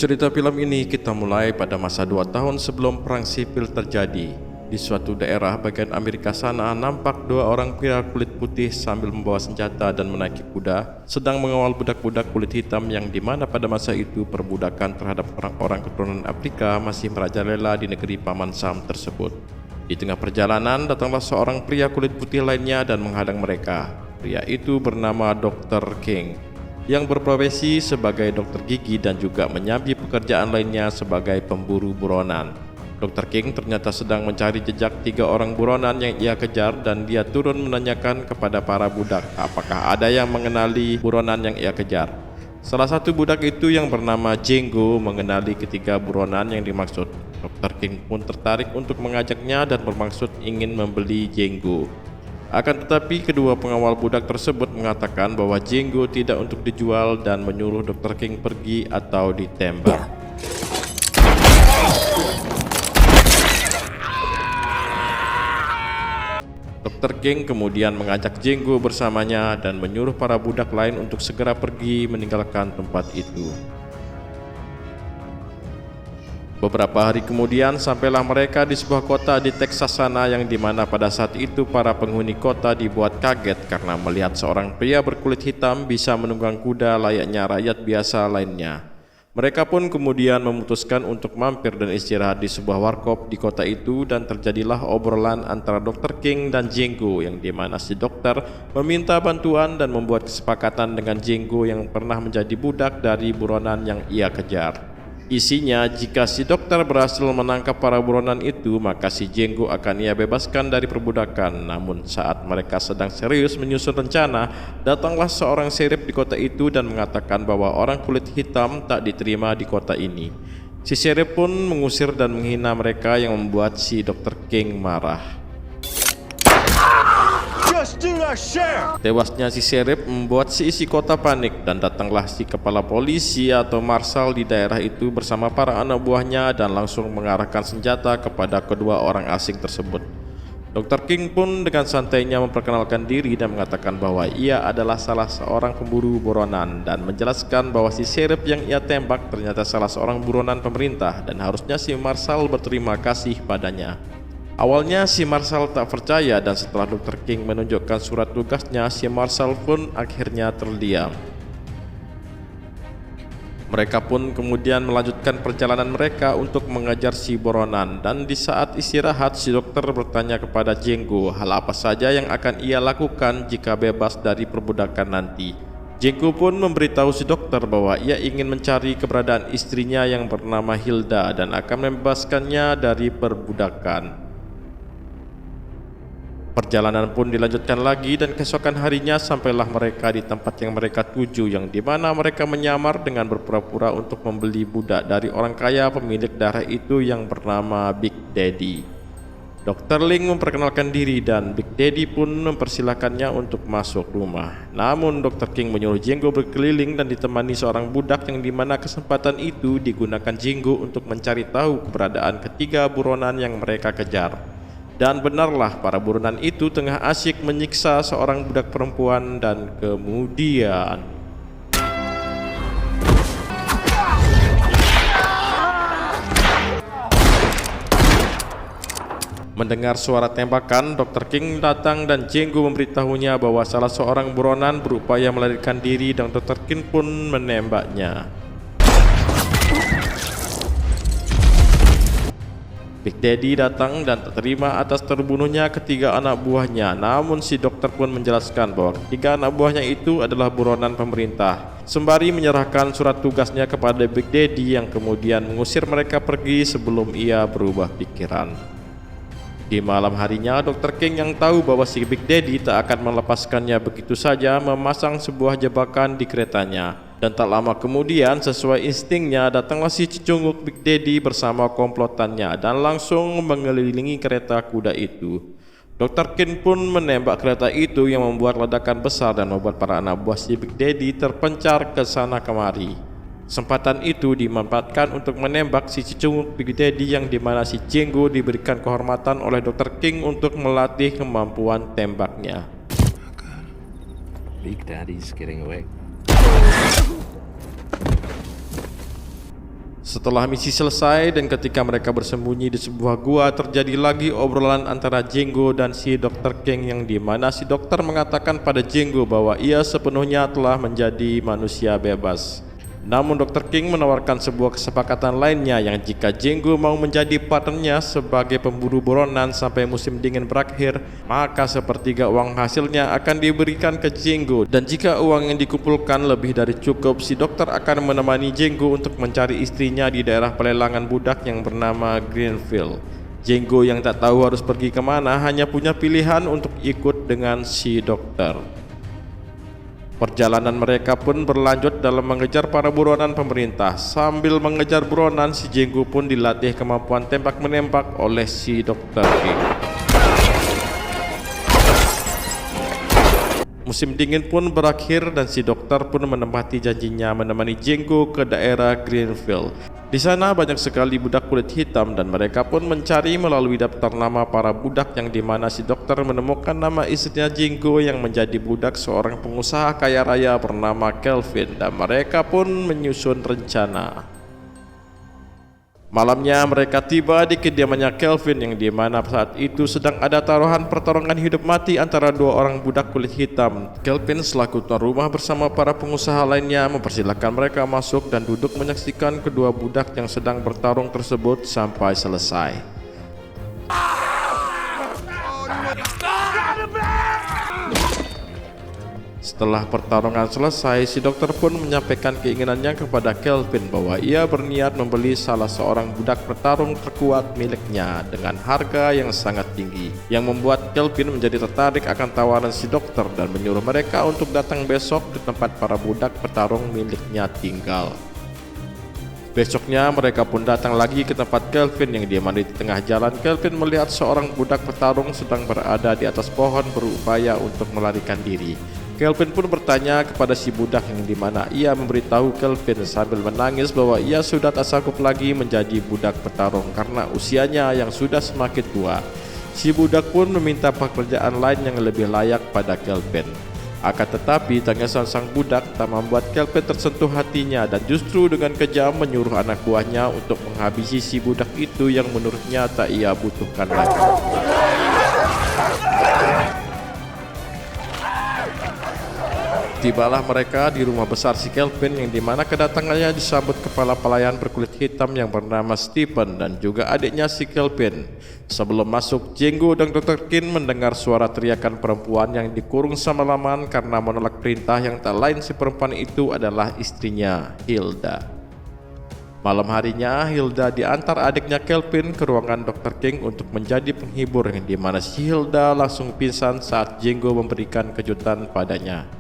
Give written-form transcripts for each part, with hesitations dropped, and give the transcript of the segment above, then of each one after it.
Cerita film ini kita mulai pada masa 2 tahun sebelum perang sipil terjadi. Di suatu daerah bagian Amerika sana, nampak 2 orang pria kulit putih sambil membawa senjata dan menaiki kuda sedang mengawal budak-budak kulit hitam yang dimana pada masa itu perbudakan terhadap orang-orang keturunan Afrika masih merajalela di negeri Paman Sam tersebut. Di tengah perjalanan datanglah seorang pria kulit putih lainnya dan menghadang mereka. Pria itu bernama Dr. King yang berprofesi sebagai dokter gigi dan juga menyambi pekerjaan lainnya sebagai pemburu buronan. Dr. King ternyata sedang mencari jejak 3 orang buronan yang ia kejar dan dia turun menanyakan kepada para budak apakah ada yang mengenali buronan yang ia kejar. Salah satu budak itu yang bernama Django mengenali ketiga buronan yang dimaksud. Dr. King pun tertarik untuk mengajaknya dan bermaksud ingin membeli Django. Akan tetapi kedua pengawal budak tersebut mengatakan bahwa Django tidak untuk dijual dan menyuruh Dr. King pergi atau ditembak. Dr. King kemudian mengajak Django bersamanya dan menyuruh para budak lain untuk segera pergi meninggalkan tempat itu. Beberapa hari kemudian sampailah mereka di sebuah kota di Texas sana yang dimana pada saat itu para penghuni kota dibuat kaget karena melihat seorang pria berkulit hitam bisa menunggang kuda layaknya rakyat biasa lainnya. Mereka pun kemudian memutuskan untuk mampir dan istirahat di sebuah warkop di kota itu dan terjadilah obrolan antara Dr. King dan Django yang dimana si dokter meminta bantuan dan membuat kesepakatan dengan Django yang pernah menjadi budak dari buronan yang ia kejar. Isinya, jika si dokter berhasil menangkap para buronan itu, maka si Django akan ia bebaskan dari perbudakan. Namun saat mereka sedang serius menyusun rencana, datanglah seorang sheriff di kota itu dan mengatakan bahwa orang kulit hitam tak diterima di kota ini. Si sheriff pun mengusir dan menghina mereka yang membuat si Dr. King marah. Tewasnya si sheriff membuat si isi kota panik dan datanglah si kepala polisi atau marshal di daerah itu bersama para anak buahnya dan langsung mengarahkan senjata kepada kedua orang asing tersebut. Dr. King pun dengan santainya memperkenalkan diri dan mengatakan bahwa ia adalah salah seorang pemburu buronan dan menjelaskan bahwa si sheriff yang ia tembak ternyata salah seorang buronan pemerintah dan harusnya si marshal berterima kasih padanya. Awalnya si marshal tak percaya dan setelah Dr. King menunjukkan surat tugasnya, si marshal pun akhirnya terdiam. Mereka pun kemudian melanjutkan perjalanan mereka untuk mengejar si buronan dan di saat istirahat si dokter bertanya kepada Django hal apa saja yang akan ia lakukan jika bebas dari perbudakan nanti. Django pun memberitahu si dokter bahwa ia ingin mencari keberadaan istrinya yang bernama Hilda dan akan membebaskannya dari perbudakan. Perjalanan pun dilanjutkan lagi dan keesokan harinya sampailah mereka di tempat yang mereka tuju yang dimana mereka menyamar dengan berpura-pura untuk membeli budak dari orang kaya pemilik daerah itu yang bernama Big Daddy. Dr. Ling memperkenalkan diri dan Big Daddy pun mempersilahkannya untuk masuk rumah. Namun Dr. King menyuruh Django berkeliling dan ditemani seorang budak yang dimana kesempatan itu digunakan Django untuk mencari tahu keberadaan ketiga buronan yang mereka kejar. Dan benarlah para buronan itu tengah asyik menyiksa seorang budak perempuan dan kemudian mendengar suara tembakan, Dr. King datang dan Django memberitahunya bahwa salah seorang buronan berupaya melarikan diri dan Dr. King pun menembaknya. Big Daddy datang dan tak terima atas terbunuhnya ketiga anak buahnya. Namun si dokter pun menjelaskan bahwa ketiga anak buahnya itu adalah buronan pemerintah, sembari menyerahkan surat tugasnya kepada Big Daddy yang kemudian mengusir mereka pergi sebelum ia berubah pikiran. Di malam harinya, Dr. King yang tahu bahwa si Big Daddy tak akan melepaskannya begitu saja memasang sebuah jebakan di keretanya. Dan tak lama kemudian sesuai instingnya datanglah si cecunguk Big Daddy bersama komplotannya dan langsung mengelilingi kereta kuda itu. Dr. King pun menembak kereta itu yang membuat ledakan besar dan membuat para anak buah si Big Daddy terpencar ke sana kemari. Kesempatan itu dimanfaatkan untuk menembak si cecunguk Big Daddy, yang dimana si Django diberikan kehormatan oleh Dr. King untuk melatih kemampuan tembaknya. Big Daddy's getting away. Setelah misi selesai dan ketika mereka bersembunyi di sebuah gua, terjadi lagi obrolan antara Django dan si Dr. King, yang dimana si dokter mengatakan pada Django bahwa ia sepenuhnya telah menjadi manusia bebas. Namun Dr. King menawarkan sebuah kesepakatan lainnya, yang jika Django mau menjadi partnernya sebagai pemburu buronan sampai musim dingin berakhir, maka sepertiga uang hasilnya akan diberikan ke Django, dan jika uang yang dikumpulkan lebih dari cukup, si dokter akan menemani Django untuk mencari istrinya di daerah pelelangan budak yang bernama Greenfield. Django yang tak tahu harus pergi kemana hanya punya pilihan untuk ikut dengan si dokter. Perjalanan mereka pun berlanjut dalam mengejar para buronan pemerintah. Sambil mengejar buronan, si Django pun dilatih kemampuan tembak-menembak oleh si Dr. King. Musim dingin pun berakhir dan si dokter pun menepati janjinya menemani Django ke daerah Greenfield. Di sana banyak sekali budak kulit hitam dan mereka pun mencari melalui daftar nama para budak, yang dimana si dokter menemukan nama istrinya Django yang menjadi budak seorang pengusaha kaya raya bernama Kelvin, dan mereka pun menyusun rencana. Malamnya mereka tiba di kediamannya Kelvin, yang dimana saat itu sedang ada taruhan pertarungan hidup mati antara dua orang budak kulit hitam. Kelvin selaku tuan rumah bersama para pengusaha lainnya mempersilahkan mereka masuk dan duduk menyaksikan kedua budak yang sedang bertarung tersebut sampai selesai. Setelah pertarungan selesai, si dokter pun menyampaikan keinginannya kepada Kelvin bahwa ia berniat membeli salah seorang budak petarung terkuat miliknya dengan harga yang sangat tinggi, yang membuat Kelvin menjadi tertarik akan tawaran si dokter dan menyuruh mereka untuk datang besok di tempat para budak petarung miliknya tinggal. Besoknya mereka pun datang lagi ke tempat Kelvin, yang dimana di tengah jalan Kelvin melihat seorang budak petarung sedang berada di atas pohon berupaya untuk melarikan diri. Kelvin pun bertanya kepada si budak, yang dimana ia memberitahu Kelvin sambil menangis bahwa ia sudah tak sanggup lagi menjadi budak petarung karena usianya yang sudah semakin tua. Si budak pun meminta pekerjaan lain yang lebih layak pada Kelvin. Akan tetapi tangisan sang budak tak membuat Kelvin tersentuh hatinya, dan justru dengan kejam menyuruh anak buahnya untuk menghabisi si budak itu yang menurutnya tak ia butuhkan lagi. Tibalah mereka di rumah besar si Kelvin, yang dimana kedatangannya disambut kepala pelayan berkulit hitam yang bernama Stephen dan juga adiknya si Kelvin. Sebelum masuk, Django dan Dr. King mendengar suara teriakan perempuan yang dikurung semalaman karena menolak perintah, yang tak lain si perempuan itu adalah istrinya, Hilda. Malam harinya, Hilda diantar adiknya Kelvin ke ruangan Dr. King untuk menjadi penghibur, yang dimana si Hilda langsung pingsan saat Django memberikan kejutan padanya.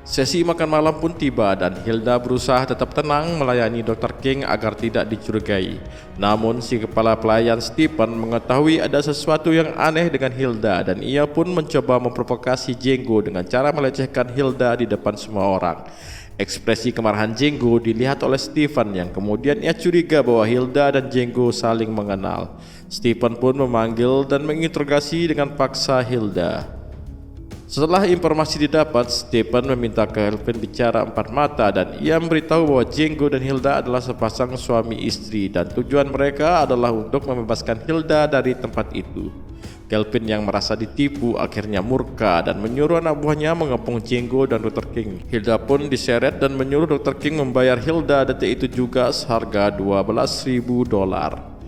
Sesi makan malam pun tiba dan Hilda berusaha tetap tenang melayani Dr. King agar tidak dicurigai. Namun si kepala pelayan Stephen mengetahui ada sesuatu yang aneh dengan Hilda, dan ia pun mencoba memprovokasi Django dengan cara melecehkan Hilda di depan semua orang. Ekspresi kemarahan Django dilihat oleh Stephen, yang kemudian ia curiga bahwa Hilda dan Django saling mengenal. Stephen pun memanggil dan menginterogasi dengan paksa Hilda. Setelah informasi didapat, Stephen meminta Kelvin bicara empat mata, dan ia memberitahu bahwa Django dan Hilda adalah sepasang suami istri dan tujuan mereka adalah untuk membebaskan Hilda dari tempat itu. Kelvin yang merasa ditipu akhirnya murka dan menyuruh anak buahnya mengepung Django dan Dr. King. Hilda pun diseret dan menyuruh Dr. King membayar Hilda detik itu juga seharga $12.000.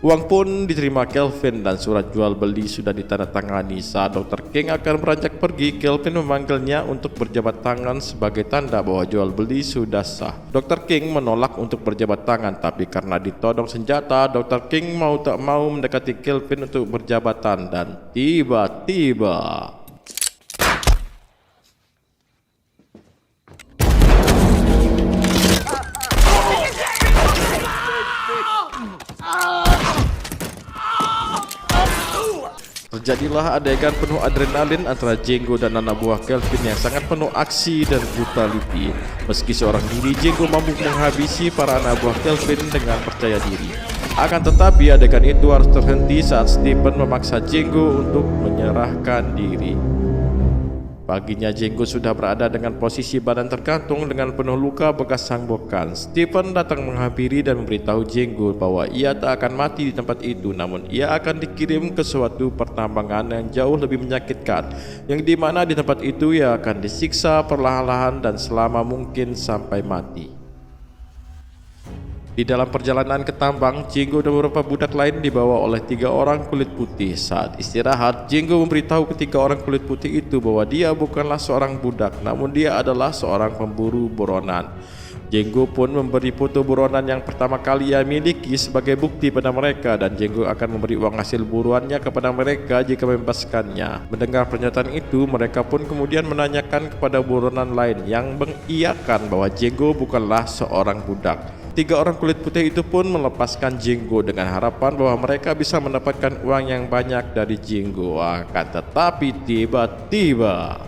Uang pun diterima Kelvin dan surat jual beli sudah ditandatangani. Saat Dr. King akan beranjak pergi, Kelvin memanggilnya untuk berjabat tangan sebagai tanda bahwa jual beli sudah sah. Dr. King menolak untuk berjabat tangan, tapi karena ditodong senjata, Dr. King mau tak mau mendekati Kelvin untuk berjabatan, dan tiba-tiba Terjadilah adegan penuh adrenalin antara Django dan anak buah Kelvin yang sangat penuh aksi dan brutality. Meski seorang diri, Django mampu menghabisi para anak buah Kelvin dengan percaya diri. Akan tetapi adegan itu harus terhenti saat Stephen memaksa Django untuk menyerahkan diri. Paginya Django sudah berada dengan posisi badan tergantung dengan penuh luka bekas sangbokan. Stephen datang menghampiri dan memberitahu Django bahwa ia tak akan mati di tempat itu, namun ia akan dikirim ke suatu pertambangan yang jauh lebih menyakitkan, yang dimana di tempat itu ia akan disiksa perlahan-lahan dan selama mungkin sampai mati. Di dalam perjalanan ke tambang, Django dan beberapa budak lain dibawa oleh 3 orang kulit putih. Saat istirahat, Django memberitahu ketiga orang kulit putih itu bahwa dia bukanlah seorang budak, namun dia adalah seorang pemburu buronan. Django pun memberi foto buronan yang pertama kali ia miliki sebagai bukti pada mereka, dan Django akan memberi uang hasil buruannya kepada mereka jika membebaskannya. Mendengar pernyataan itu, mereka pun kemudian menanyakan kepada buronan lain yang mengiyakan bahwa Django bukanlah seorang budak. 3 orang kulit putih itu pun melepaskan Django dengan harapan bahwa mereka bisa mendapatkan uang yang banyak dari Django. Akan tetapi tiba-tiba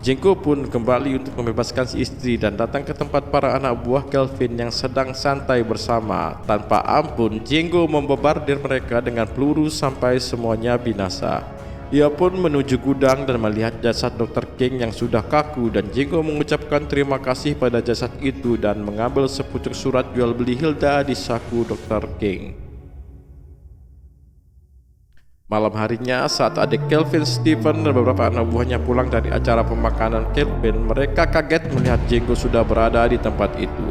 Django pun kembali untuk membebaskan si istri dan datang ke tempat para anak buah Kelvin yang sedang santai bersama. Tanpa ampun, Django membobardir mereka dengan peluru sampai semuanya binasa. Ia pun menuju gudang dan melihat jasad Dr. King yang sudah kaku, dan Django mengucapkan terima kasih pada jasad itu dan mengambil sepucuk surat jual beli Hilda di saku Dr. King. Malam harinya, saat adik Kelvin, Stephen, dan beberapa anak buahnya pulang dari acara pemakanan Kelvin, mereka kaget melihat Django sudah berada di tempat itu.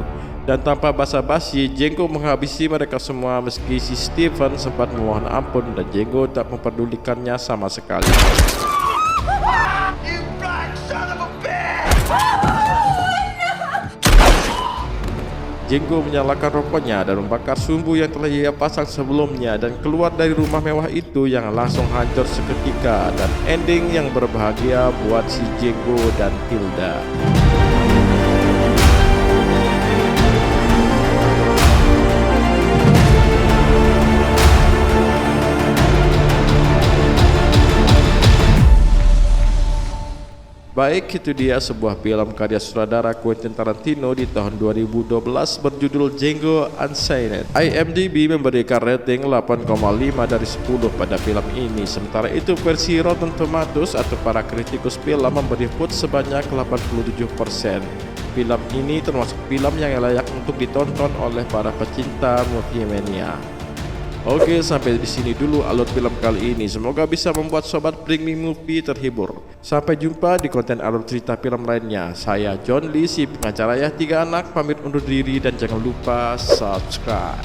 Dan tanpa basa-basi, Django menghabisi mereka semua meski si Stephen sempat memohon ampun dan Django tak memperdulikannya sama sekali. Django menyalakan rokoknya dan membakar sumbu yang telah ia pasang sebelumnya dan keluar dari rumah mewah itu yang langsung hancur seketika, dan ending yang berbahagia buat si Django dan Hilda. Baik, itu dia sebuah film karya sutradara Quentin Tarantino di tahun 2012 berjudul Django Unchained. IMDb memberikan rating 8,5 dari 10 pada film ini. Sementara itu versi Rotten Tomatoes atau para kritikus film memberi vote sebanyak 87%. Film ini termasuk film yang layak untuk ditonton oleh para pecinta movie mania. Oke, sampai di sini dulu alur film kali ini. Semoga bisa membuat sobat Bring Me Movie terhibur. Sampai jumpa di konten alur cerita film lainnya. Saya John Lee, si pengacara ayah 3 anak, pamit undur diri dan jangan lupa subscribe.